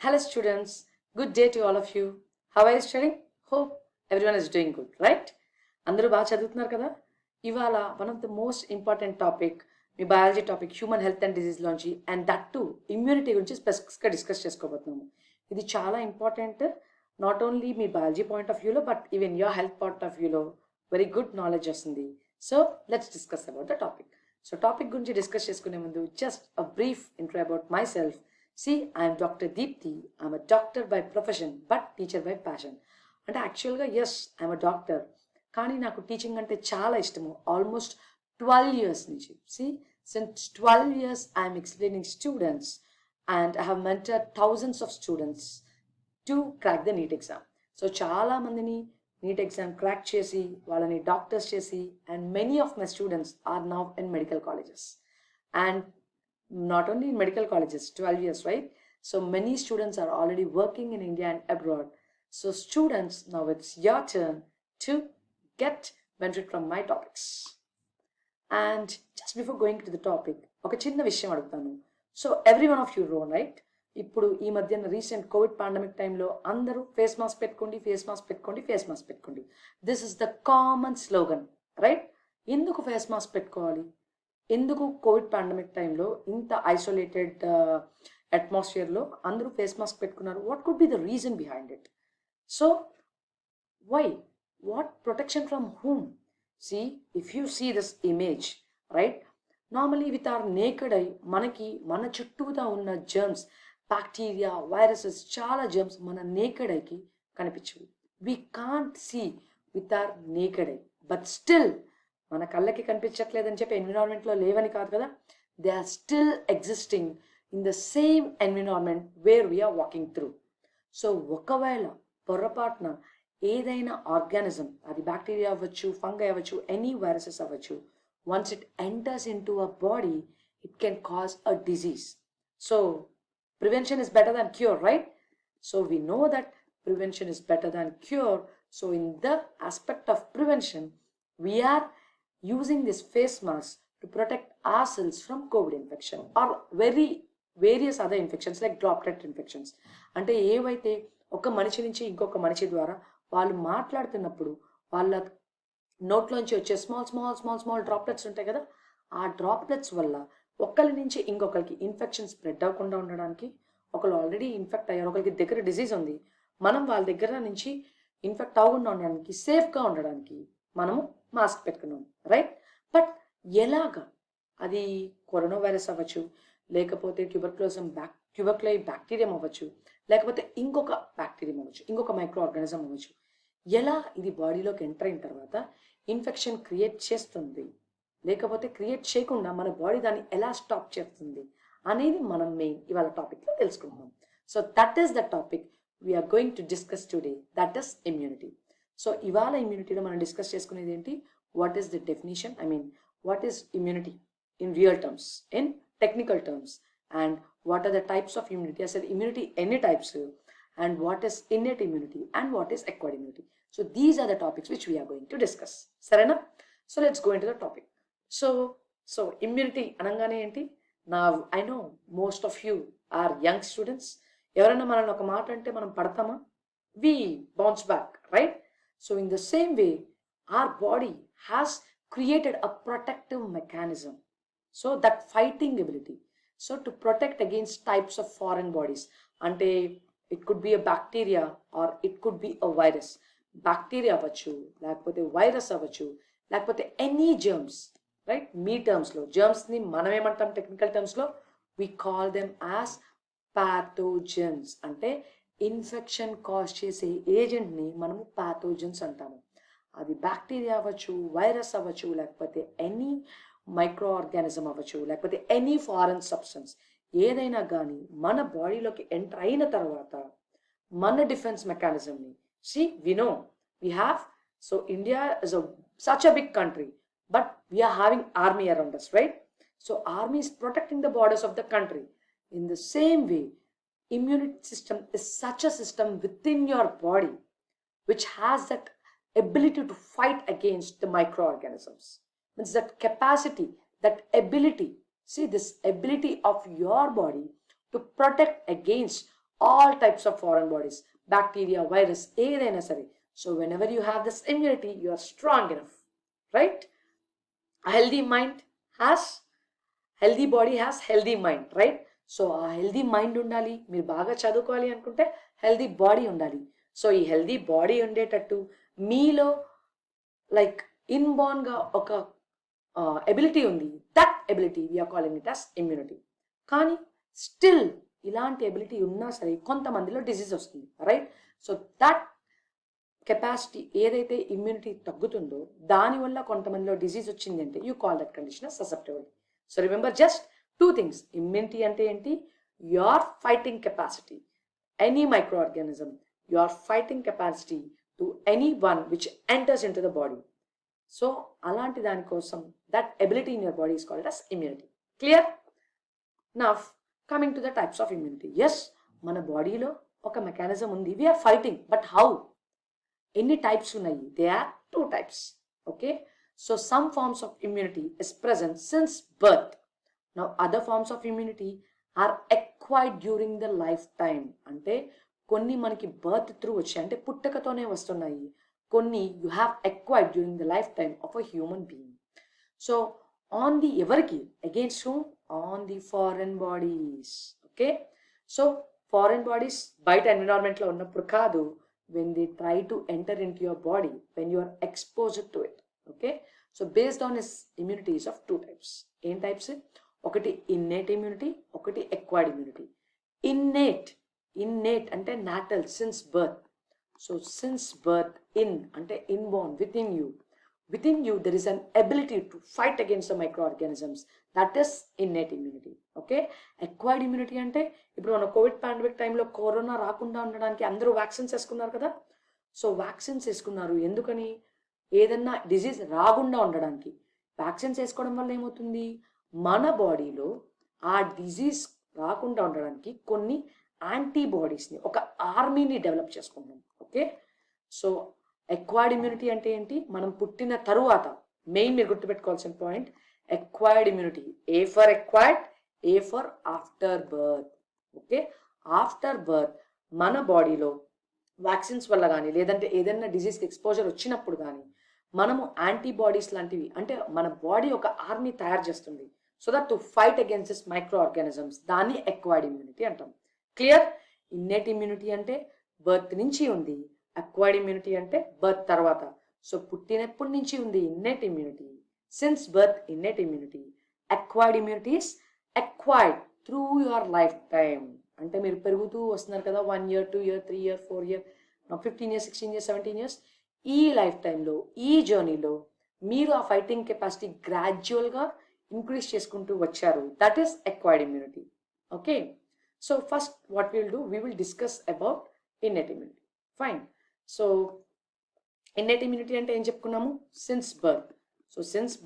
Hello students, good day to all of you. How are you studying? Hope everyone is doing good, right? అందరూ బాగా చదువుతున్నారు కదా? ఇవాళ one of the most important topic మీ biology topic human health and disease లోంచి and that too immunity గురించి స్పెసిఫిక్గా discuss చేసుకోబోతున్నాము. ఇది చాలా ఇంపార్టెంట్, నాట్ ఓన్లీ మీ బయాలజీ పాయింట్ ఆఫ్ వ్యూలో but even your health point of వ్యూలో వెరీ గుడ్ నాలెడ్జ్ వస్తుంది. So let's discuss about the topic. So topic గురించి డిస్కస్ చేసుకునే ముందు just a brief intro about myself. See, I am Dr. Deepthi. I am a doctor by profession, but teacher by passion. అంటే యాక్చువల్గా yes I'm a doctor, కానీ నాకు teaching అంటే చాలా ఇష్టము. ఆల్మోస్ట్ 12 years నుంచి. Since 12 years I'm explaining students and I have mentored thousands of students to crack the NEET exam. So చాలా మందిని నీట్ ఎగ్జామ్ క్రాక్ చేసి వాళ్ళని డాక్టర్స్ చేసి and many of my students are now in medical colleges and not only in medical colleges, 12 years, right? So many students are already working in India and abroad. So students, now it's your turn to get benefit from my topics. And just before going to the topic, ఒక చిన్న విషయం అడుగుతాను. So every one of you know, right? ఇప్పుడు ఈ మధ్యన recent COVID pandemic టైంలో అందరూ face mask పెట్టుకోండి, ఫేస్ మాస్క్ పెట్టుకోండి, ఫేస్ మాస్క్ పెట్టుకోండి. This is the common slogan, right? ఎందుకు ఫేస్ మాస్క్ పెట్టుకోవాలి? ఎందుకు కోవిడ్ పాండమిక్ టైంలో ఇంత ఐసోలేటెడ్ అట్మాస్ఫియర్లో అందరూ ఫేస్ మాస్క్ పెట్టుకున్నారు? What could be the reason behind it? So why? What protection from whom? If you see this image, right, normally with our naked eye మనకి మన చుట్టూతా ఉన్న జర్మ్స్, బ్యాక్టీరియా, వైరసెస్, చాలా జర్మ్స్ మన naked ఐకి కనిపించవు. We can't see with our naked eye, but still మన కళ్ళకి కనిపించట్లేదని చెప్పి ఎన్విరాన్మెంట్లో లేవని కాదు కదా. They are still existing in the same environment where we're walking through. So ఒకవేళ పొరపాటున ఏదైనా ఆర్గానిజం, అది బ్యాక్టీరియా అవ్వచ్చు, ఫంగై అవ్వచ్చు, ఎనీ వైరసెస్ అవ్వచ్చు, once it enters into a body it can cause a disease. So prevention is better than cure, right? So we know that prevention is better than cure. So in the aspect of prevention we are using this face mask to protect ourselves from COVID infection or various other infections like droplet infections. అంటే ఏవైతే ఒక మనిషి నుంచి ఇంకొక మనిషి ద్వారా వాళ్ళు మాట్లాడుతున్నప్పుడు వాళ్ళ నోట్లోంచి వచ్చే స్మాల్ డ్రాప్లెట్స్ ఉంటాయి కదా, ఆ డ్రాప్లెట్స్ వల్ల ఒకరి నుంచి ఇంకొకరికి ఇన్ఫెక్షన్ స్ప్రెడ్ అవ్వకుండా ఉండడానికి, ఒకరు ఆల్రెడీ ఇన్ఫెక్ట్ అయ్యారు, ఒకరికి దగ్గర డిసీజ్ ఉంది, మనం వాళ్ళ దగ్గర నుంచి ఇన్ఫెక్ట్ అవ్వకుండా ఉండడానికి, సేఫ్గా ఉండడానికి మనము మాస్క్ పెట్టుకున్నాం, రైట్? బట్ ఎలాగా? అది కరోనా వైరస్ అవ్వచ్చు, లేకపోతే ట్యూబర్క్యులై బ్యాక్టీరియం అవ్వచ్చు, లేకపోతే ఇంకొక బ్యాక్టీరియం అవ్వచ్చు, ఇంకొక మైక్రో ఆర్గానిజం అవ్వచ్చు. ఎలా ఇది బాడీలోకి ఎంటర్ అయిన తర్వాత ఇన్ఫెక్షన్ క్రియేట్ చేస్తుంది, లేకపోతే క్రియేట్ చేయకుండా మన బాడీ దాన్ని ఎలా స్టాప్ చేస్తుంది అనేది మనం మెయిన్ ఇవాళ టాపిక్లో తెలుసుకుంటున్నాం. So that is the topic we're going to discuss today, that is immunity. So ఇవాళ ఇమ్యూనిటీలో మనం డిస్కస్ చేసుకునేది ఏంటి? What is the definition, I mean what is immunity in real terms, in technical terms, and what are the types of immunity, అసలు immunity ఎన్ని types, and what is innate immunity and what is acquired immunity. So these are the topics which we're going to discuss, సరేనా? So let's go into the topic. So immunity అనగానే ఏంటి? నా I know most of you are young students. ఎవరైనా మనల్ని ఒక మాట అంటే మనం పడతామా? We bounce back, right? So in the same way, our body has created a protective mechanism. So that fighting ability. So to protect against types of foreign bodies. Ante it could be a bacteria or it could be a virus. Bacteria avachu, lekapothe virus avachu, lekapothe any germs, right? Me terms lo, germs ni manam emantam technical terms lo, we call them as pathogens. Ante infection cause చేసే ఏజెంట్ని మనము pathogens అంటాము. అది bacteria అవ్వచ్చు, virus అవ్వచ్చు, లేకపోతే any micro organism అవ్వచ్చు, లేకపోతే any foreign substance, ఏదైనా కానీ మన బాడీలోకి ఎంటర్ అయిన తర్వాత మన defence మెకానిజంని we know we have. So India is such a big country, but we are having army around us, right? So army is protecting the borders of the country. In the same way, immune system is such a system within your body which has that ability to fight against the microorganisms. Means that capacity, that ability, this ability of your body to protect against all types of foreign bodies, bacteria, virus, ఏదైనా సరే. So whenever you have this immunity, you are strong enough, right? A healthy mind has, healthy body has healthy mind, right? So ఆ healthy mind ఉండాలి, మీరు బాగా చదువుకోవాలి అనుకుంటే healthy body ఉండాలి. So ఈ హెల్దీ బాడీ ఉండేటట్టు మీలో లైక్ ఇన్బార్న్గా ఒక ఎబిలిటీ ఉంది. That ability we are calling it as immunity. కానీ స్టిల్ ఇలాంటి ఎబిలిటీ ఉన్నా సరే కొంతమందిలో డిసీజ్ వస్తుంది, రైట్? సో దట్ కెపాసిటీ ఏదైతే ఇమ్యూనిటీ తగ్గుతుందో దానివల్ల కొంతమందిలో డిసీజ్ వచ్చింది అంటే you call that condition susceptibility. So remember just two things. Immunity అంటే ఏంటి? Your fighting capacity, any microorganism, your fighting capacity to any one which enters into the body. So అలాంటి దానికోసం that ability in your body is called as immunity. Clear? Now coming to the types of immunity. Yes, మన బాడీలో ఒక mechanism ఉంది, we are fighting. But how? ఎన్ని types ఉన్నాయి? They are two types. Okay, so some forms of immunity is present since birth. Now other forms of immunity are acquired during the life time. అంటే కొన్ని మనకి birth through వచ్చాయి, అంటే పుట్టకతోనే వస్తున్నాయి. కొన్ని you have acquired during the lifetime of a human being. So on the ఎవరికి? Against whom? On the foreign bodies. Okay, so foreign bodies బయట ఎన్విరాన్మెంట్లో ఉన్నప్పుడు కాదు, when they try to enter into your body, when you are exposed to it. Okay, so based on his immunities of two types. ఏం types? ఒకటి innate immunity, ఒకటి acquired immunity. innate అంటే natal, since birth. So since birth, in అంటే inborn, within you there is an ability to fight against the microorganisms. That is innate immunity. Okay, acquired immunity అంటే ఇప్పుడు మన Covid pandemic టైంలో corona రాకుండా ఉండడానికి అందరూ vaccines వేసుకున్నారు కదా. సో వ్యాక్సిన్స్ వేసుకున్నారు ఎందుకని? ఏదన్నా డిజీజ్ రాకుండా ఉండడానికి. వ్యాక్సిన్స్ వేసుకోవడం వల్ల ఏమవుతుంది? మన బాడీలో ఆ డిజీజ్ రాకుండా ఉండడానికి కొన్ని యాంటీబాడీస్ని, ఒక ఆర్మీని డెవలప్ చేసుకుంటాం. ఓకే, సో ఎక్వైర్డ్ ఇమ్యూనిటీ అంటే ఏంటి? మనం పుట్టిన తరువాత, మెయిన్ మీరు గుర్తుపెట్టుకోవాల్సిన point, acquired immunity. A for acquired, A for after birth. Okay, after birth మన బాడీలో వ్యాక్సిన్స్ వల్ల కానీ లేదంటే ఏదైనా డిజీజ్కి ఎక్స్పోజర్ వచ్చినప్పుడు కానీ మనము యాంటీబాడీస్ లాంటివి, అంటే మన బాడీ ఒక ఆర్మీ తయారు చేస్తుంది so that to fight against this micro organisms. దాన్ని ఎక్వైర్డ్ ఇమ్యూనిటీ అంటాం. క్లియర్? ఇన్నేట్ ఇమ్యూనిటీ అంటే బర్త్ నుంచి ఉంది, అక్వైర్డ్ ఇమ్యూనిటీ అంటే బర్త్ తర్వాత. సో పుట్టినప్పటి నుంచి ఉంది innate immunity, since birth innate immunity. Acquired immunities acquired through your life time. అంటే మీరు పెరుగుతూ వస్తున్నారు కదా, 1 year, 2 year, 3 year, 4 year, 15 years, 16 years, 17 years. ఈ లైఫ్ టైంలో, ఈ జర్నీలో మీరు ఆ ఫైటింగ్ కెపాసిటీ గ్రాడ్యువల్గా ఇంక్రీజ్ చేసుకుంటూ వచ్చారు. That is acquired immunity. Okay, so first what will do, we will discuss about innate immunity. Fine. So innate immunity అంటే ఏం చెప్పుకున్నాము? Since birth. సో సిన్స్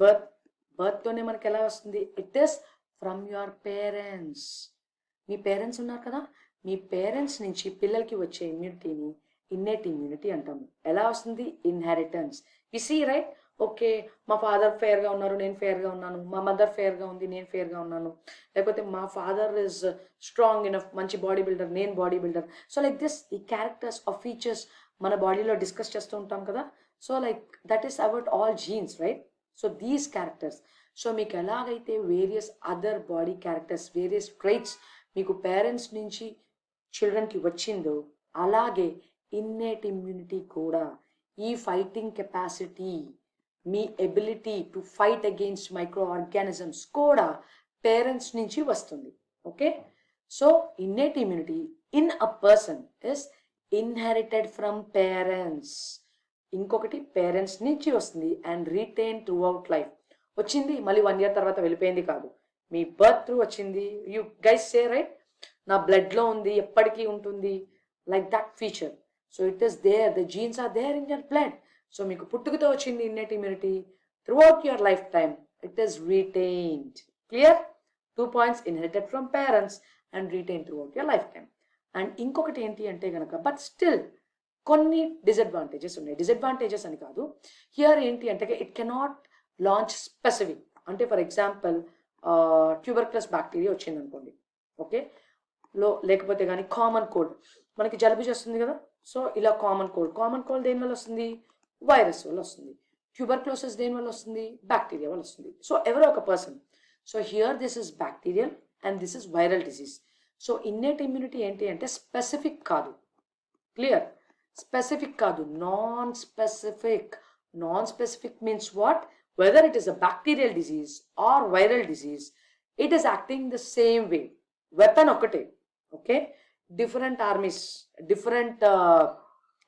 బర్త్తోనే మనకి ఎలా వస్తుంది? It is from your parents. Me parents ఉన్నారు కదా, మీ parents నుంచి పిల్లలకి వచ్చే ఇమ్యూనిటీని ఇన్నెట్ ఇమ్యూనిటీ అంటాము. ఎలా వస్తుంది? Inheritance. We see right? Okay, మా ఫాదర్ ఫేర్గా ఉన్నారు, నేను ఫేర్గా ఉన్నాను. మా మదర్ ఫేర్గా ఉంది, నేను ఫేర్గా ఉన్నాను. లేకపోతే మా ఫాదర్ ఇస్ స్ట్రాంగ్ ఇనఫ్, మంచి బాడీ బిల్డర్, నేను body builder. So like this, ఈ క్యారెక్టర్స్ ఆఫ్ ఫీచర్స్ మన బాడీలో డిస్కస్ చేస్తూ ఉంటాం కదా. So like that is about all genes, right? So these characters. So మీకు ఎలాగైతే various other body characters, various traits మీకు పేరెంట్స్ నుంచి చిల్డ్రన్కి వచ్చిందో, అలాగే ఇన్నేట్ ఇమ్యూనిటీ కూడా, ఈ ఫైటింగ్ కెపాసిటీ, మీ ability to fight against microorganisms కూడా పేరెంట్స్ నుంచి వస్తుంది. Okay, so innate immunity in a person is inherited from parents. ఇంకొకటి పేరెంట్స్ నుంచి వస్తుంది and retain throughout life. వచ్చింది మళ్ళీ 1 year తర్వాత వెళ్ళిపోయింది కాదు, మీ బర్త్ త్రూ వచ్చింది. యూ గైస్ సే రైట్, నా బ్లడ్లో ఉంది, ఎప్పటికీ ఉంటుంది, like that feature. So it is there, the genes are there in your blood. So మీకు పుట్టుకతో వచ్చింది innate immunity. Through out your life time it is retained. Clear? 2 points, inherited from parents and retain through out your life time. And ఇంకొకటి ఏంటి అంటే కనుక, but still కొన్ని disadvantages ఉన్నాయి. Disadvantages అని కాదు, హియర్ ఏంటి అంటే ఇట్ కెనాట్ లాంచ్ స్పెసిఫిక్. అంటే ఫర్ ఎగ్జాంపుల్ ట్యూబర్క్యులస్ బ్యాక్టీరియా వచ్చింది అనుకోండి. ఓకే, లో లేకపోతే కానీ కామన్ కోల్డ్, మనకి జలుబు చేస్తుంది కదా, సో ఇలా కామన్ కోల్డ్ దేని వల్ల వస్తుంది? వైరస్ వల్ల వస్తుంది. ట్యూబర్క్లోసిస్ దేని వల్ల వస్తుంది? బ్యాక్టీరియా వల్ల వస్తుంది. సో ఎవరో ఒక person, so here this is bacterial and this is viral disease. So innate immunity ఏంటి అంటే స్పెసిఫిక్ కాదు, క్లియర్, స్పెసిఫిక్ కాదు, non specific. Non specific means what? Whether it is a bacterial disease or viral disease, it is acting the same way. Weapon ఒకటే, okay, different armies, different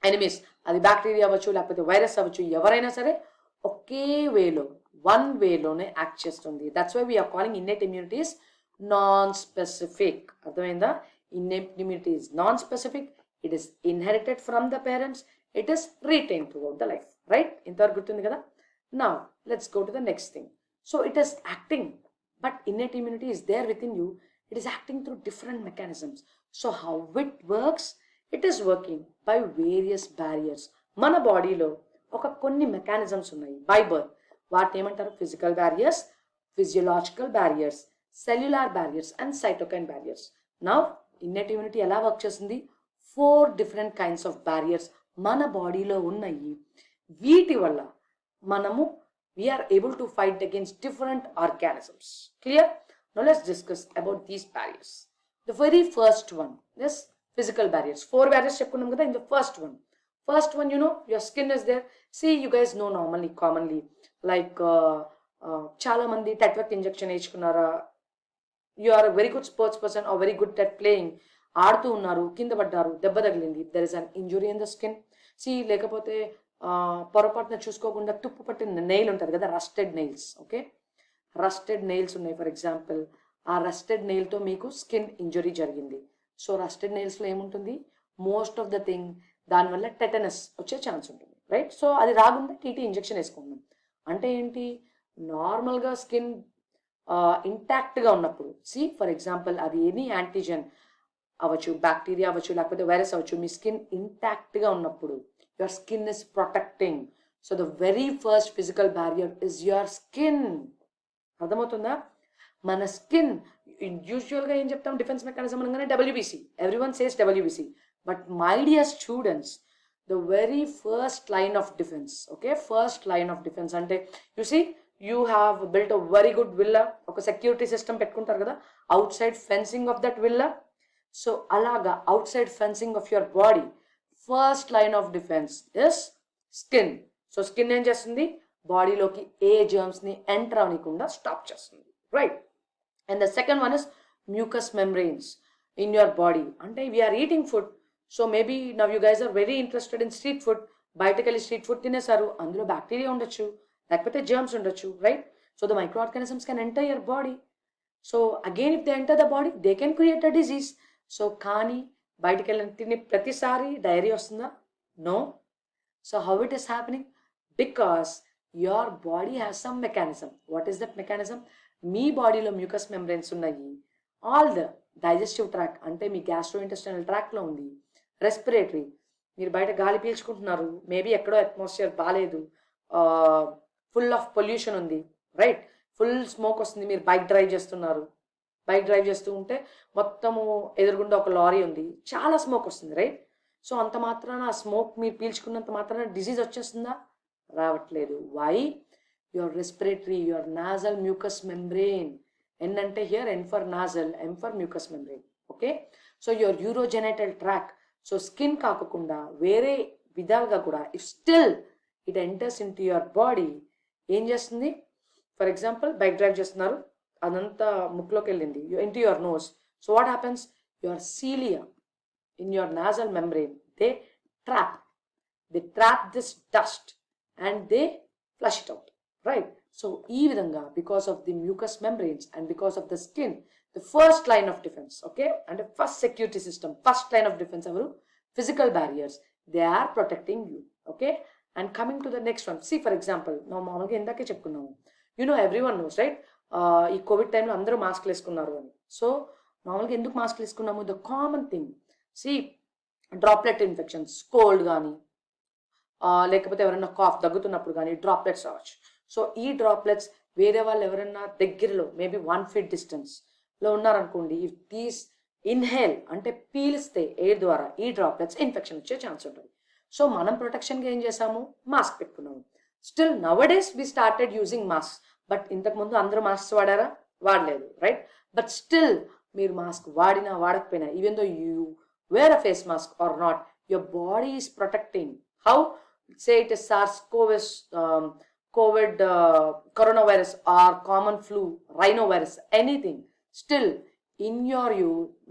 enemies, అది bacteria అవ్వచ్చు లేకపోతే virus అవ్వచ్చు, ఎవరైనా సరే ఒకే వేలో, వన్ వేలోనే యాక్ట్ చేస్తుంది. That's why we are calling innate immunities non specific. అర్థమైందా? Innate immunity is non specific, it is inherited from the parents, it is retain throughout the life. Right? ఇంతవరకు గుర్తుంది కదా. Now let's go to the next thing. So it is acting, but innate immunity is there within you. It is acting through different mechanisms. So how it works? It is working by various barriers. మన బాడీలో ఒక కొన్ని mechanisms ఉన్నాయి by birth. వాటిని ఏమంటారు? Physical barriers, physiological barriers, cellular barriers and cytokine barriers. Now innate immunity ఎలా work చేస్తుంది? 4 different kinds of barriers మన బాడీలో ఉన్నాయి. వీటి వల్ల మనము we are able to fight against different organisms. Clear? Now let's discuss about these barriers. The very first one is physical barriers. 4 barriers చెప్పుకున్నాం కదా. In the first one, you know, your skin is there. See, you guys know normally, commonly, like చాలా మంది టెట్వర్క్ injection వేయించుకున్నారా, you are very good sports person are very good at playing, ఆడుతూ ఉన్నారు, కింద పడ్డారు, దెబ్బ తగిలింది, there is an injury in the skin. See, లేకపోతే పొరపాటున చూసుకోకుండా తుప్పు పట్టిన నెయిల్ ఉంటుంది కదా, rusted nails. Okay, rusted nails ఉన్నాయి ఫర్ ఎగ్జాంపుల్. ఆ రస్టెడ్ నెయిల్తో మీకు స్కిన్ ఇంజురీ జరిగింది. సో రస్టెడ్ నెయిల్స్లో ఏముంటుంది? మోస్ట్ ఆఫ్ ద థింగ్ దానివల్ల టెటనస్ వచ్చే ఛాన్స్ ఉంటుంది. రైట్? సో అది రాకుండా టీటీ ఇంజెక్షన్ వేసుకుంటున్నాం. అంటే ఏంటి? నార్మల్గా స్కిన్ ఇంటాక్ట్గా ఉన్నప్పుడు, సి ఫర్ ఎగ్జాంపుల్ అది ఎనీ యాంటీజెన్ అవ్వచ్చు, బ్యాక్టీరియా అవ్వచ్చు లేకపోతే వైరస్ అవ్వచ్చు, మీ స్కిన్ ఇంటాక్ట్గా ఉన్నప్పుడు your skin is protecting. So the very first physical barrier is your skin. అర్థమవుతుందా? మన స్కిన్ యూజువల్గా ఏం చెప్తాం? డిఫెన్స్ మెకానిజం అనగానే WBC, everyone says WBC. But my dear students, the very first line of defence, okay, first line of defence అంటే you see, you have built a very good villa, ఒక security system పెట్టుకుంటారు కదా, outside fencing of that villa. So అలాగా outside fencing of your body, first line of defence is skin. So skin ఏం చేస్తుంది? బాడీలోకి ఏ జర్మ్స్ని enter అవ్వకుండా స్టాప్ చేస్తుంది. Right? And the second one is mucus membranes in your body. అంటే we are eating food, so maybe now you guys are very interested in street food. బయటకు వెళ్ళి స్ట్రీట్ ఫుడ్ తినేసారు, అందులో బ్యాక్టీరియా ఉండొచ్చు లేకపోతే జర్మ్స్ ఉండొచ్చు. Right? So the microorganisms can enter your body. So again if they enter the body, they can create a disease. So కానీ బయటికి వెళ్ళిన తిని ప్రతిసారి డైరీ వస్తుందా? No. So how it is happening? Because your body has some mechanism. What is that mechanism? మీ బాడీలో mucus membranes ఉన్నాయి. ఆల్ ద డైజెస్టివ్ ట్రాక్ అంటే మీ గ్యాస్ట్రో ఇంటెస్టైనల్ ట్రాక్లో ఉంది. రెస్పిరేటరీ, మీరు బయట గాలి పీల్చుకుంటున్నారు, మేబీ ఎక్కడో అట్మాస్ఫియర్ బాగాలేదు, ఫుల్ ఆఫ్ పొల్యూషన్ ఉంది. రైట్? ఫుల్ స్మోక్ వస్తుంది, మీరు బైక్ డ్రైవ్ చేస్తూ ఉంటే మొత్తము ఎదురుగుండా ఒక లారీ ఉంది, చాలా స్మోక్ వస్తుంది. రైట్? సో అంత మాత్రాన ఆ స్మోక్ మీరు పీల్చుకున్నంత మాత్రాన డిసీజ్ వచ్చేస్తుందా? రావట్లేదు. Why? Your respiratory, your nasal mucus membrane. N అంటే here, N for nasal, M for mucus membrane. Okay, so your urogenital tract. So skin కాకుండా వేరే విధాలుగా కూడా if still it enters into your body, ఏం చేస్తుంది? For example bike drive చేస్తున్నారు, అదంతా ముక్కులోకి వెళ్ళింది into your nose. So what happens? Your cilia in your nasal membrane, they trap this dust and they flush it out. Right? So ఈ విధంగా because of the mucus membranes and because of the skin, the first line of defence, okay, అంటే first security system, first line of defence ఎవరు? Physical barriers. They are protecting you. Okay, and coming to the next one, see for example, మనం మామూలుగా ఇందాకే చెప్పుకున్నాము, you know every one knows, right, ఈ Covid టైంలో అందరూ మాస్క్లు వేసుకున్నారు అని. సో మామూలుగా ఎందుకు మాస్క్లు వేసుకున్నాము? The common thing, see droplet infections, cold కానీ లేకపోతే ఎవరైనా కాఫ్ దగ్గుతున్నప్పుడు కానీ డ్రాప్లెట్స్ రావచ్చు. సో ఈ డ్రాప్లెట్స్ వేరే వాళ్ళు ఎవరైనా దగ్గరలో మేబీ 1 feet డిస్టెన్స్లో ఉన్నారనుకోండి, ఇఫ్ దీస్ ఇన్హేల్ అంటే పీలిస్తే ఎయిర్ ద్వారా ఈ డ్రాప్లెట్స్ ఇన్ఫెక్షన్ వచ్చే ఛాన్స్ ఉంటుంది. సో మనం ప్రొటెక్షన్గా ఏం చేసాము, మాస్క్ పెట్టుకున్నాము. Still nowadays we started using mask. But ఇంతకుముందు అందరూ మాస్క్ వాడారా? వాడలేదు, రైట్? బట్ స్టిల్ మీరు మాస్క్ వాడినా వాడకపోయినా, even though you wear a face mask or not, your body is protecting. How? Say it is SARS COVID, coronavirus or common flu, rhinovirus, anything. Still, in your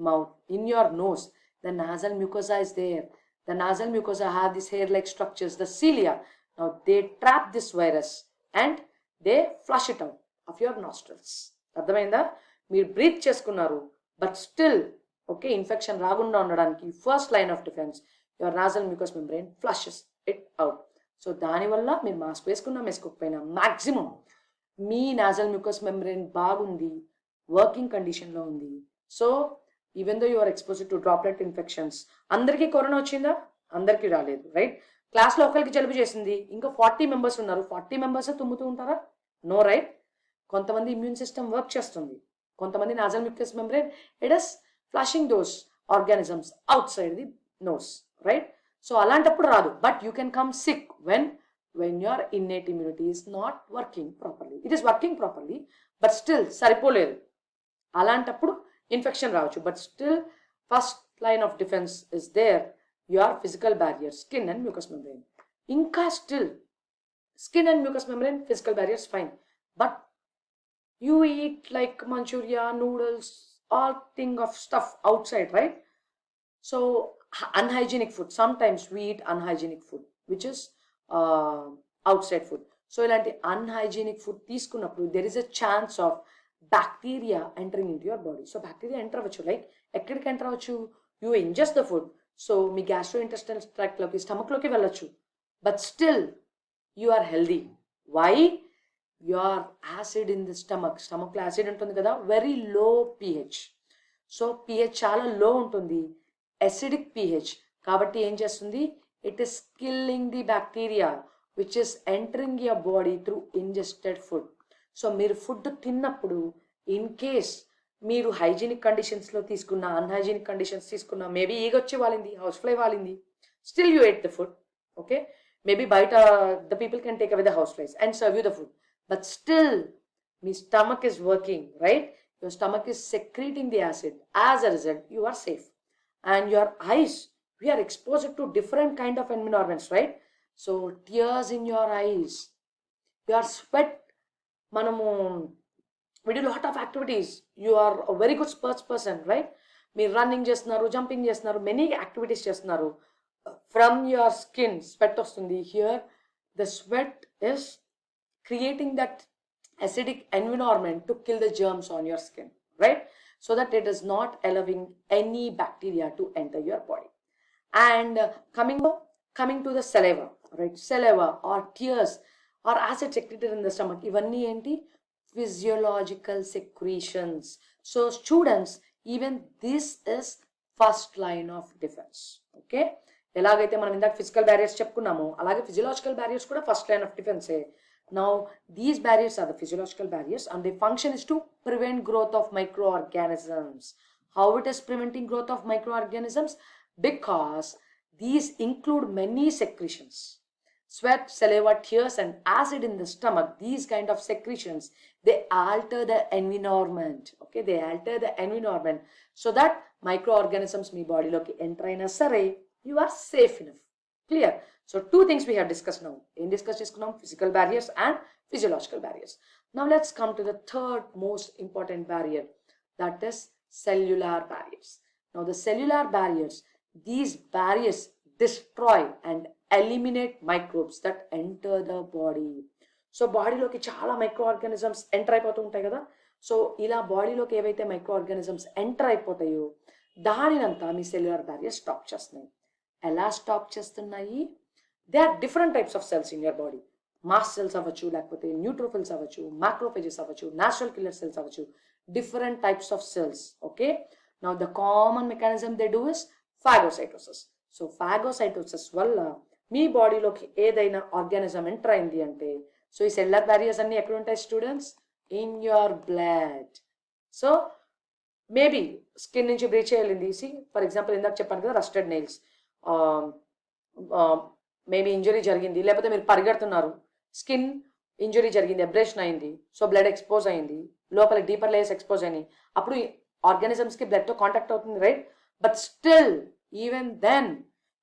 mouth, in your nose, the nasal mucosa is there. The nasal mucosa have these hair-like structures, the cilia. Now they trap this virus and they flush it out of your nostrils. అర్థమైందా? మీరు breath చేసుకున్నారు, but still okay infection రాకుండా ఉండడానికి first line of defence your nasal mucus membrane flushes it out. So దానివల్ల మీరు mask వేసుకున్నా వేసుకోకపోయినా maximum మీ నాజల్ మ్యూకస్ మెంబ్రెయిన్ బాగుంది, వర్కింగ్ కండిషన్లో ఉంది. So even though you're exposed to droplet infections. అందరికీ కరోనా వచ్చిందా? అందరికీ రాలేదు, రైట్? క్లాస్లో ఒకరికి జలుబు చేసింది, ఇంకా 40 మెంబర్స్ ఉన్నారు, 40 మెంబర్స్ తుమ్ముతూ ఉంటారా? No, right? కొంతమంది ఇమ్యూన్ సిస్టమ్ వర్క్ చేస్తుంది, కొంతమంది nasal mucus membrane it is flushing those organisms outside the nose, right? So అలాంటప్పుడు రాదు. But you can come sick when your innate immunity is not working properly. It is working properly, but still సరిపోలేదు. అలాంటప్పుడు ఇన్ఫెక్షన్ రావచ్చు. But still first line of defence is there your physical barrier, skin and mucous membrane. ఇంకా still skin and mucous membrane, physical barriers, fine. But you eat like Manchuria, noodles, all thing of stuff outside, right? So unhygienic food. Sometimes we eat unhygienic food, which is outside food. So ilanti unhygienic food తీసుకున్నప్పుడు there is a chance of bacteria entering into your body. So bacteria enter అవ్వచ్చు, like ఎక్కడికి enter అవ్వచ్చు? You ingest the food. So మీ gastrointestinal ట్రాక్ట్లోకి, స్టమక్లోకి వెళ్ళొచ్చు. But still you are healthy. Why? Your acid in the స్టమక్లో acid ఉంటుంది కదా, very low pH. So pH చాలా లో ఉంటుంది, అసిడిక్ pH. కాబట్టి ఏం చేస్తుంది? It is killing the bacteria which is entering your body through ingested food. So మీరు ఫుడ్ తిన్నప్పుడు ఇన్ కేస్ మీరు హైజీనిక్ కండిషన్స్లో తీసుకున్న, అన్హైజీనిక్ కండిషన్స్ తీసుకున్న, మేబీ ఈగొచ్చి వాలింది, హౌస్ ఫ్లై వాలింది, still you ate the food. Okay, maybe బయట the people can take away the house flies and serve you the food. But still మీ stomach is working, right? Your stomach is secreting the acid. As a result you are safe. And your eyes, we are exposed to different kind of environments, right? So tears in your eyes, your sweat, manamu we do lot of activities. You are a very good sports person, right? Me running చేస్తున్నారు, jumping చేస్తున్నారు, many activities చేస్తున్నారు. From your skin sweat వస్తుంది. Here the sweat is creating that acidic environment to kill the germs on your skin, right? So that it is not allowing any bacteria to enter your body. And coming to the saliva, right? Saliva or tears or acid secreted in the stomach, ivanni enti physiological secretions. So students, even this is first line of defense. Okay, elagaithe manam indak physical barriers cheppukunnamo, alage physiological barriers kuda first line of defense. Now these barriers are the physiological barriers and their function is to prevent growth of microorganisms. How it is preventing growth of microorganisms? Because these include many secretions. Sweat, saliva, tears and acid in the stomach, these kind of secretions, they alter the environment. Okay, they alter the environment so that microorganisms me body loki enter aina sare you are safe enough. Clear? So two things we have discussed now. In discuss cheskunnam physical barriers and physiological barriers. Now let's come to the third most important barrier, that is cellular barriers. Now the cellular barriers, these barriers destroy and eliminate microbes that enter the body. So బాడీలోకి చాలా micro organisms enter అయిపోతూ ఉంటాయి కదా. So ఇలా బాడీలోకి ఏవైతే microorganisms enter అయిపోతాయో దానినంతా మీ సెల్యులర్ బ్యారియర్ స్టాప్ చేస్తున్నాయి. ఎలా స్టాప్ చేస్తున్నాయి? They are different types of cells in your body. Mast cells అవ్వచ్చు, లేకపోతే న్యూట్రోఫిల్స్ అవ్వచ్చు, మ్యాక్రోఫేజెస్ అవ్వచ్చు, న్యాచురల్ కిల్లర్ సెల్స్ అవ్వచ్చు, different types of cells. Okay, now the common mechanism they do is phagocytosis. So phagocytosis వల్ల మీ బాడీలోకి ఏదైనా organism enter అయింది అంటే, సో ఈ సెల్యులర్ బ్యారియర్స్ అన్ని ఎక్కడ ఉంటాయి students? In your blood. So maybe skin నుంచి బ్రీచ్ అయ్యింది. సి ఫర్ ఎగ్జాంపుల్ ఇందాక చెప్పాను కదా, రస్టెడ్ నెయిల్స్, మేబీ ఇంజరీ జరిగింది, లేకపోతే మీరు పరిగెడుతున్నారు, స్కిన్ ఇంజరీ జరిగింది, అబ్రేషన్ అయింది, సో బ్లడ్ ఎక్స్పోజ్ అయింది, లోపల డీపర్ లేయర్స్ ఎక్స్పోజ్ అయినాయి, అప్పుడు ఆర్గానిజమ్స్కి బ్లడ్తో కాంటాక్ట్ అవుతుంది, right? But still even then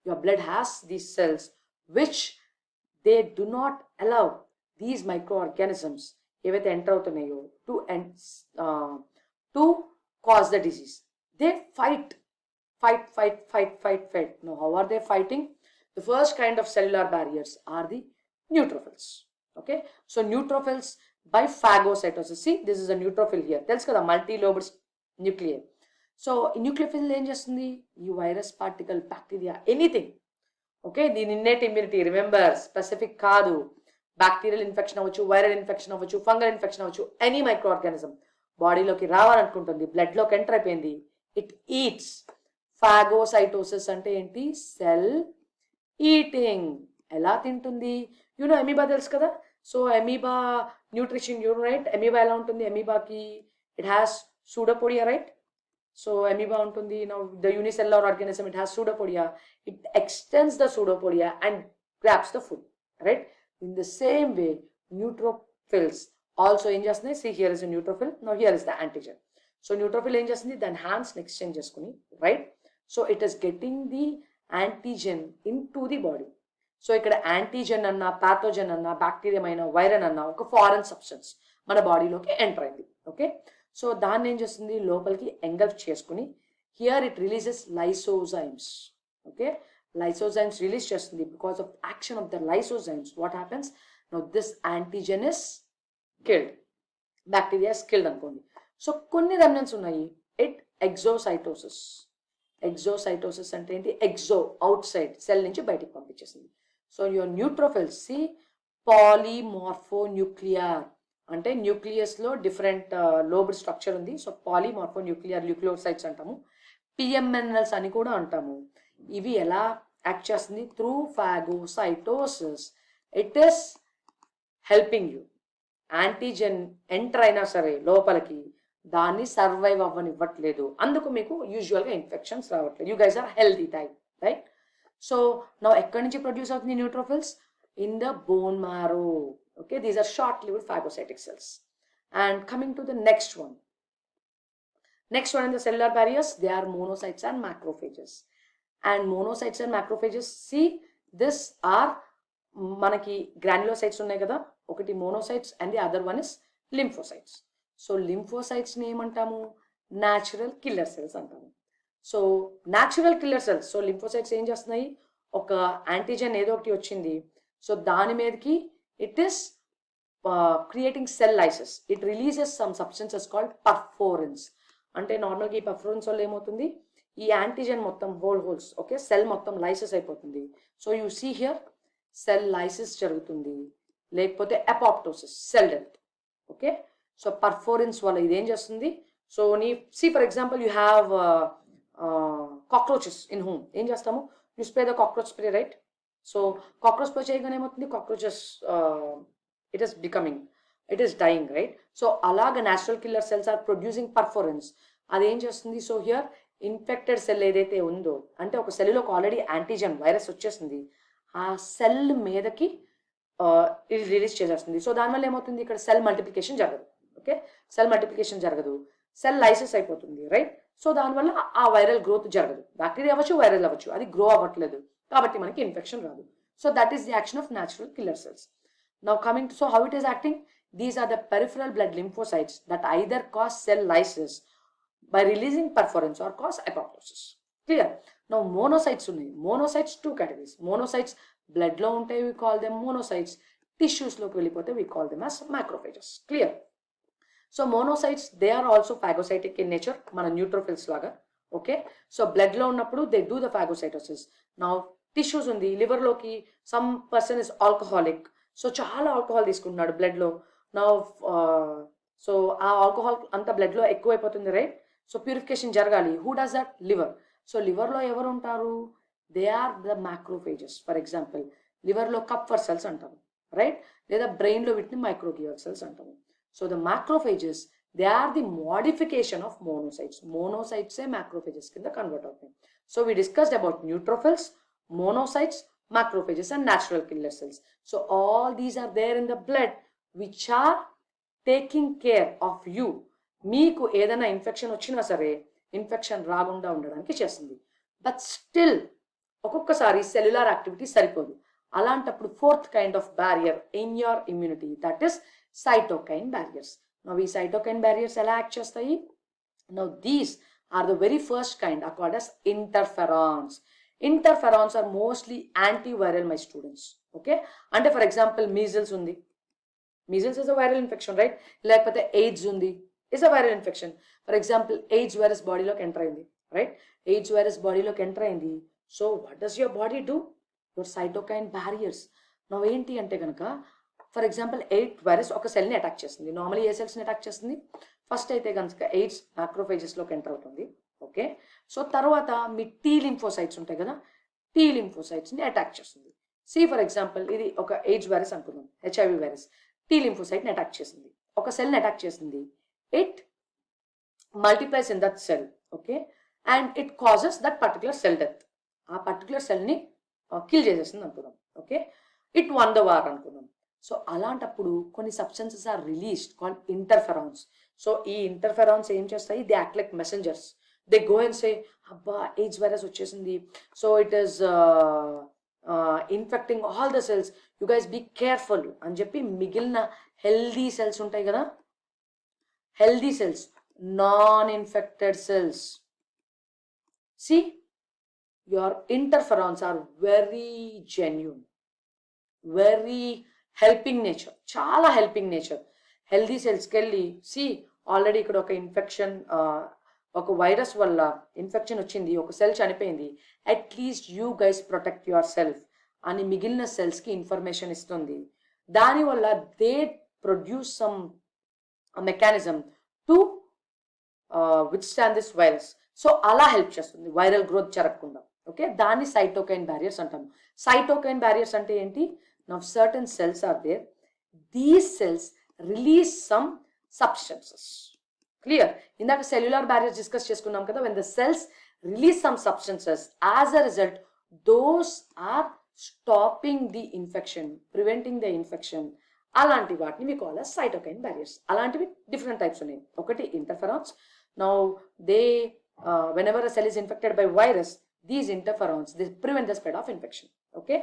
your blood has these cells which they do not allow these microorganisms ఏవైతే ఎంటర్ అవుతున్నాయో to cause the disease. They fight. Now, how are they fighting? The first kind of cellular barriers are the neutrophils. Okay, so neutrophils by phagocytosis. See, this is a neutrophil here. Tells ka the multi-lobed nuclei. So, nucleophil ఏం చేస్తుంది? ఈ virus particle, bacteria, anything. Okay, దీని innate immunity, remember, specific కాదు. Bacterial infection అవ్వచ్చు, viral infection అవ్వచ్చు, fungal infection అవ్వచ్చు, any microorganism బాడీలోకి రావాలనుకుంటుంది, బ్లడ్లోకి ఎంటర్ అయిపోయింది, ఇట్ ఈట్స్. ఫాగోసైటోసిస్ అంటే ఏంటి? Cell eating. ఎలా తింటుంది? యూనో అమీబా తెలుసు కదా. So amoeba nutrition, right? Amoeba ఎలా ఉంటుంది? అమీబాకి it has pseudopodia, right? So amoeba ఉంటుంది. Now the unicellular organism, it has pseudopodia. It extends the pseudopodia and grabs the food, right? In the same way, neutrophils also ఏం చేస్తుంది? See, here is a neutrophil. Now here is the antigen. So neutrophil ఏం చేస్తుంది? దాని hands exchange చేసుకుని, right? So it is getting the antigen in to the body. So ఇక్కడ antigen అన్నా, pathogen అన్నా, bacteria అయినా, వైరన్ అన్నా, ఒక ఫారెన్ సబ్స్టెన్స్ మన బాడీలోకి ఎంటర్ అయింది. ఓకే, సో దాన్ని ఏం చేస్తుంది? లోపలికి ఎంగల్ఫ్ చేసుకుని, here it releases lysozymes. Okay, lysozymes release చేస్తుంది. Because of action of the lysozymes what happens? Now this antigen is killed, bacteria is killed అనుకోండి. సో కొన్ని రెమినెంట్స్ ఉన్నాయి. It exocytosis. ఎగ్జోసైటోసిస్ అంటే ఏంటి? ఎగ్జో, అవుట్ సైడ్, సెల్ నుంచి బయటికి పంపించేసింది. So your neutrophils, see, polymorphonuclear అంటే న్యూక్లియస్లో డిఫరెంట్ లోబడ్ స్ట్రక్చర్ ఉంది. సో పాలీమార్ఫోన్యూక్లియర్ న్యూక్లియోసైడ్స్ అంటాము, పిఎంఎన్ఎల్స్ అని కూడా అంటాము. ఇవి ఎలా యాక్ట్ చేస్తుంది? Through phagocytosis. It is helping you. Antigen enter అయినా సరే లోపలికి దాన్ని సర్వైవ్ అవ్వనివ్వట్లేదు, అందుకు మీకు యూజువల్గా ఇన్ఫెక్షన్స్ రావట్లేదు. You guys are healthy type, right? So నా ఎక్కడి నుంచి ప్రొడ్యూస్ అవుతుంది neutrophils? In the bone marrow. Okay, these are short lived phagocytic cells. And coming to the next one in the cellular barriers, they are monocytes and macrophages. And monocytes and macrophages, see, this are మనకి granulocytes ఉన్నాయి కదా, ఒకటి monocytes and the other one is lymphocytes. So లింఫోసైట్స్ని ఏమంటాము? Natural killer cells అంటాము. So natural killer cells. So lymphocytes ఏం చేస్తున్నాయి? ఒక యాంటీజెన్ ఏదో ఒకటి వచ్చింది, సో దాని మీదకి it is creating cell lyses. It releases some substances called perforins. అంటే నార్మల్గా ఈ పర్ఫోరెన్స్ వల్ల ఏమవుతుంది? ఈ యాంటీజెన్ మొత్తం హోల్స్, ఓకే, సెల్ మొత్తం లైసెస్ అయిపోతుంది. So you see here cell lysis జరుగుతుంది, లేకపోతే apoptosis, cell death. Okay, so perforins వల్ల ఇదేం చేస్తుంది? So see for example you have cockroaches in home. ఏం చేస్తాము? You spray the cockroach spray, right? So cockroach spray చేయగానే ఏమవుతుంది? Cockroaches it is dying, right? So అలాగ natural killer cells are producing perforins. అదేం చేస్తుంది? సో హియర్ ఇన్ఫెక్టెడ్ సెల్ ఏదైతే ఉందో, అంటే ఒక సెల్లోకి ఆల్రెడీ యాంటీజెన్ వైరస్ వచ్చేసింది, ఆ సెల్ మీదకి ఇది రిలీజ్ చేసేస్తుంది. సో దానివల్ల ఏమవుతుంది? ఇక్కడ సెల్ మల్టిప్లికేషన్ జరగదు. ఓకే, సెల్ మల్టిప్లికేషన్ జరగదు, సెల్ లైసెస్ అయిపోతుంది, రైట్? సో దానివల్ల ఆ వైరల్ గ్రోత్ జరగదు. బ్యాక్టీరియా అవ్వచ్చు, వైరల్ అవ్వచ్చు, అది గ్రో అవ్వట్లేదు, కాబట్టి మనకి ఇన్ఫెక్షన్ రాదు. So that is the action of natural killer cells. Now coming to, so how it is acting? These are the peripheral blood lymphocytes that either cause cell lysis by releasing perforance or cause apoptosis. Clear? Now monocytes ఉన్నాయి. monocytes two categories. monocytes blood లో ఉంటాయి, we call them monocytes. tissues లోకి వెళ్ళిపోతే we call them as macrophages. Clear? So monocytes, they are also phagocytic in nature, మన neutrophils లాగా. Okay, so blood లో ఉన్నప్పుడు they do the phagocytosis. Now tissues ఉంది, liver లోకి some person is alcoholic, so చాలా alcohol తీసుకుంటున్నాడు blood లో. నా సో ఆ ఆల్కహాల్ అంత బ్లడ్ లో ఎక్కువైపోతుంది, రైట్? సో ప్యూరిఫికేషన్ జరగాలి. Who does that? Liver. So లివర్లో ఎవరు ఉంటారు? They are the macrophages. For example లివర్లో కప్ఫర్ సెల్స్ అంటాము, రైట్? లేదా బ్రెయిన్లో వీటిని మైక్రోగ్లియల్ సెల్స్ అంటాము. So the macrophages they are the modification of monocytes. మోనోసైట్సే మ్యాక్రోఫేజెస్ కింద కన్వర్ట్ అవుతాయి. So we discussed about neutrophils, monocytes, macrophages and natural killer cells. So all these are there in the blood which are taking care of you. మీకు ఏదైనా infection వచ్చినా సరే infection రాకుండా ఉండడానికి చేస్తుంది. బట్ స్టిల్ ఒక్కొక్కసారి సెల్యులార్ యాక్టివిటీ సరిపోదు. అలాంటప్పుడు fourth kind of barrier in your immunity, that is cytokine barriers. Now ఈ సైటోకైన్ బ్యారియర్స్ ఎలా యాక్ట్ చేస్తాయి? Now these are the very first kind are called as interferons. Interferons are mostly antiviral, my students. Okay, అంటే for example measles ఉంది, measles is a viral infection, right? లేకపోతే AIDS ఉంది, is a viral infection. For example AIDS virus బాడీలోకి enter అయింది, right? AIDS virus బాడీలోకి enter అయింది. So what does your body do? Your cytokine barriers. నవ్వు ఏంటి అంటే కనుక ఫర్ ఎగ్జాంపుల్ ఎయిడ్ వైరస్ ఒక సెల్ని అటాక్ చేస్తుంది. నార్మల్లీ ఏ సెల్స్ని అటాక్ చేస్తుంది? ఫస్ట్ అయితే కనుక ఎయిడ్స్ మ్యాక్రోఫేజెస్లోకి ఎంటర్ అవుతుంది. ఓకే, సో తర్వాత మీ టీ లింఫోసైట్స్ ఉంటాయి కదా, టీ లింఫోసైట్స్ని అటాక్ చేస్తుంది. సి ఫర్ ఎగ్జాంపుల్ ఇది ఒక ఎయిడ్స్ వైరస్ అనుకుందాం, హెచ్ఐవి వైరస్ టీ లింఫోసైట్ని అటాక్ చేసింది, ఒక సెల్ని అటాక్ చేసింది. It multiplies in that cell, okay, and it causes that particular cell death. ఆ పర్టికులర్ సెల్ని కిల్ చేసేస్తుంది అనుకుందాం. Okay, it won the war అనుకుందాం. సో అలాంటప్పుడు కొన్ని substances are released called interferons. So ఈ ఇంటర్ఫెరాన్స్ ఏం చేస్తాయి? They act like messengers. They go and say అబ్బా ఎయిడ్స్ వైరస్ వచ్చేసింది, so it is infecting all the cells, you guys be careful అని చెప్పి మిగిలిన హెల్దీ సెల్స్ ఉంటాయి కదా, healthy cells, non infected cells, see your interferons are very genuine, very helping nature, చాలా helping nature. Healthy సెల్స్కి వెళ్ళి see already ఇక్కడ ఒక ఇన్ఫెక్షన్, ఒక వైరస్ వల్ల ఇన్ఫెక్షన్ వచ్చింది, ఒక సెల్ చనిపోయింది, at least you guys protect yourself అని మిగిలిన సెల్స్కి ఇన్ఫర్మేషన్ ఇస్తుంది. దానివల్ల they produce some mechanism to withstand this virus. So అలా హెల్ప్ చేస్తుంది వైరల్ గ్రోత్ జరగకుండా. ఓకే, దాన్ని సైటోకైన్ బ్యారియర్స్ అంటాము. సైటోకైన్ బ్యారియర్స్ అంటే ఏంటి? Now certain cells are there, these cells release some substances. Clear? ఇందాక సెల్యులార్ బ్యారియర్స్ డిస్కస్ చేసుకున్నాం కదా, when the cells release some substances, as a result those are stopping the infection, preventing the infection. అలాంటి వాటిని we call as cytokine barriers. అలాంటివి different types ఉన్నాయి. ఒకటి interferons. Now they whenever a cell is infected by virus, these interferons they prevent the spread of infection. Okay,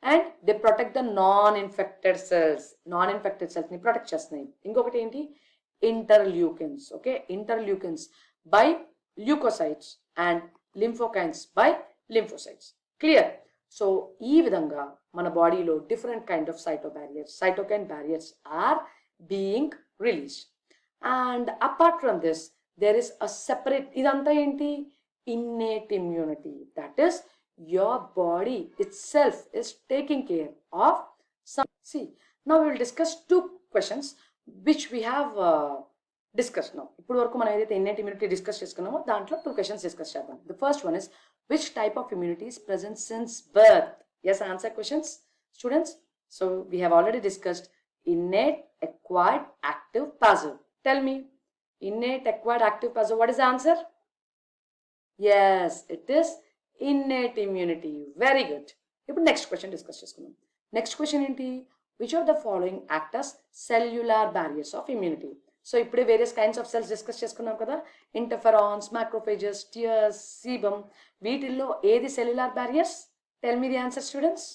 and they protect the non-infected cells. Non-infected cells ని protect చేస్తున్నాయి. ఇంకొకటి ఏంటి? Interleukins. Okay, interleukins by leukocytes and lymphokines by lymphocytes. Clear? So ఈ విధంగా మన బాడీలో different kind of cytokine barriers are being released. And apart from this there is a separate, ఇదంతా ఏంటి? Innate immunity. That is your body itself is taking care of some. See, now we will discuss two questions which we have discussed now. ఇప్పుడు వరకు మనం ఏదైతే innate immunity discuss చేసుకున్నామో దాంట్లో two questions discuss చేద్దాం. The first one is, which type of immunity is present since birth? Yes, answer questions, students. So we have already discussed innate, acquired, active, passive. Tell me, innate, acquired, active, passive, what is the answer? Yes, it is innate immunity. Very good. ఇప్పుడు next question discuss చేసుకుందాం. Next question ఏంటి? Which of the following act as cellular barriers of immunity? So ఇప్పుడే various kinds of cells discuss చేసుకున్నాం కదా, interferons, macrophages, tears, sebum. వీటిల్లో ఏది cellular barriers? Tell me the answer students.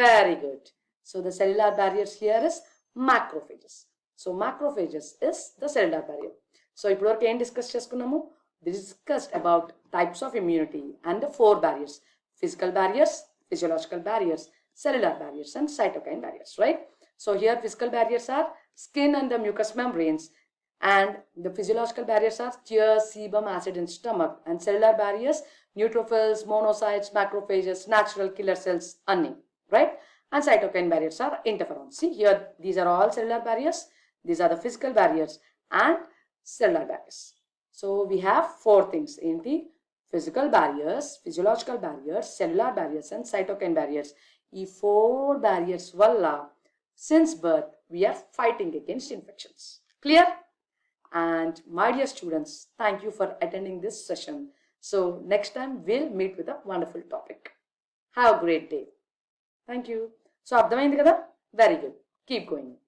Very good. So the cellular barriers here is macrophages. So macrophages is the cellular barrier. So ఇప్పుడు వరకు ఏం discuss చేసుకున్నాము? Discussed about types of immunity and the four barriers: physical barriers, physiological barriers, cellular barriers and cytokine barriers, right? So here physical barriers are skin and the mucous membranes, and the physiological barriers are tears, sebum, acid in stomach, and cellular barriers neutrophils, monocytes, macrophages, natural killer cells, anni, right? And cytokine barriers are interferons. See here, these are all cellular barriers, these are the physical barriers and cellular barriers. So we have four things in the physical barriers, physiological barriers, cellular barriers and cytokine barriers. ఈ four barriers వల్ల since birth we are fighting against infections. Clear? And my dear students, thank you for attending this session. So next time we'll meet with a wonderful topic. Have a great day. Thank you. So అర్థమైంది కదా? Very good. Keep going.